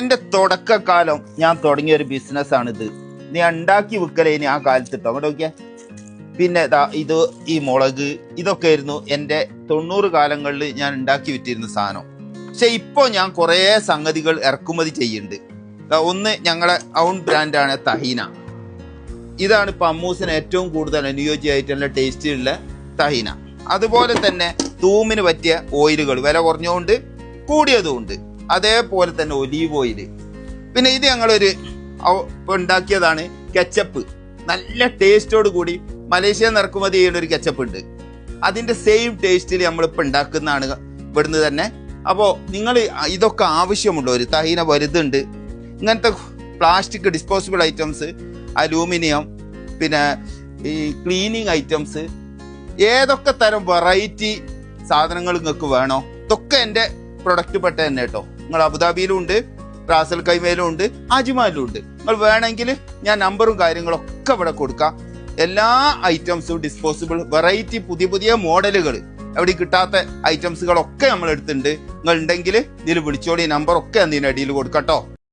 എൻ്റെ തുടക്കകാലം ഞാൻ തുടങ്ങിയ ഒരു ബിസിനസ്സാണിത്. നീ ഉണ്ടാക്കി വിൽക്കലേനി ആ കാലത്ത് കേട്ടോ. അങ്ങോട്ട് നോക്കിയാൽ പിന്നെ ഇത് ഈ മുളക് ഇതൊക്കെ ആയിരുന്നു എൻ്റെ 90 കാലങ്ങളിൽ ഞാൻ ഉണ്ടാക്കി വിറ്റിരുന്ന സാധനം. പക്ഷെ ഇപ്പോൾ ഞാൻ കുറേ സംഗതികൾ ഇറക്കുമതി ചെയ്യുന്നുണ്ട്. ഒന്ന് ഞങ്ങളെ ഔൺ ബ്രാൻഡാണ് തഹീന. ഇതാണ് ഇപ്പം അമ്മൂസിന് ഏറ്റവും കൂടുതൽ അനുയോജ്യമായിട്ടുള്ള ടേസ്റ്റിലുള്ള തഹീന. അതുപോലെ തന്നെ തൂമിന് പറ്റിയ ഓയിലുകൾ വില കുറഞ്ഞുകൊണ്ട് കൂടിയതുമുണ്ട്. അതേപോലെ തന്നെ ഒലീവ് ഓയിൽ. പിന്നെ ഇത് ഞങ്ങളൊരു ഇപ്പോൾ ഉണ്ടാക്കിയതാണ് കെച്ചപ്പ്. നല്ല ടേസ്റ്റോട് കൂടി മലേഷ്യ ഇറക്കുമതി ചെയ്യുന്ന ഒരു കെച്ചപ്പ് ഉണ്ട്. അതിൻ്റെ സെയിം ടേസ്റ്റിൽ നമ്മളിപ്പോൾ ഉണ്ടാക്കുന്നതാണ് ഇവിടുന്ന് തന്നെ. അപ്പോൾ നിങ്ങൾ ഇതൊക്കെ ആവശ്യമുള്ളവർ തഹീന വലുതുണ്ട്. ഇങ്ങനത്തെ പ്ലാസ്റ്റിക് ഡിസ്പോസിബിൾ ഐറ്റംസ്, അലൂമിനിയം, പിന്നെ ഈ ക്ലീനിങ് ഐറ്റംസ്, ഏതൊക്കെ തരം വെറൈറ്റി സാധനങ്ങൾ നിങ്ങൾക്ക് വേണോ ഇതൊക്കെ എൻ്റെ പ്രൊഡക്റ്റ് പെട്ട തന്നെ കേട്ടോ. നിങ്ങൾ അബുദാബിയിലും ഉണ്ട്, റാസൽ കൈമയിലും ഉണ്ട്, അജ്മാനിലും ഉണ്ട്. നിങ്ങൾ വേണമെങ്കിൽ ഞാൻ നമ്പറും കാര്യങ്ങളൊക്കെ ഇവിടെ കൊടുക്കാം. എല്ലാ ഐറ്റംസും ഡിസ്പോസിബിൾ വെറൈറ്റി പുതിയ പുതിയ മോഡലുകൾ എവിടെ കിട്ടാത്ത ഐറ്റംസുകളൊക്കെ നമ്മൾ എടുത്തിട്ടുണ്ട്. നിങ്ങൾ ഉണ്ടെങ്കിൽ ഇതിൽ വിളിച്ചോളി. നമ്പറൊക്കെ അതിൻ്റെ അടിയിൽ കൊടുക്കാം കേട്ടോ.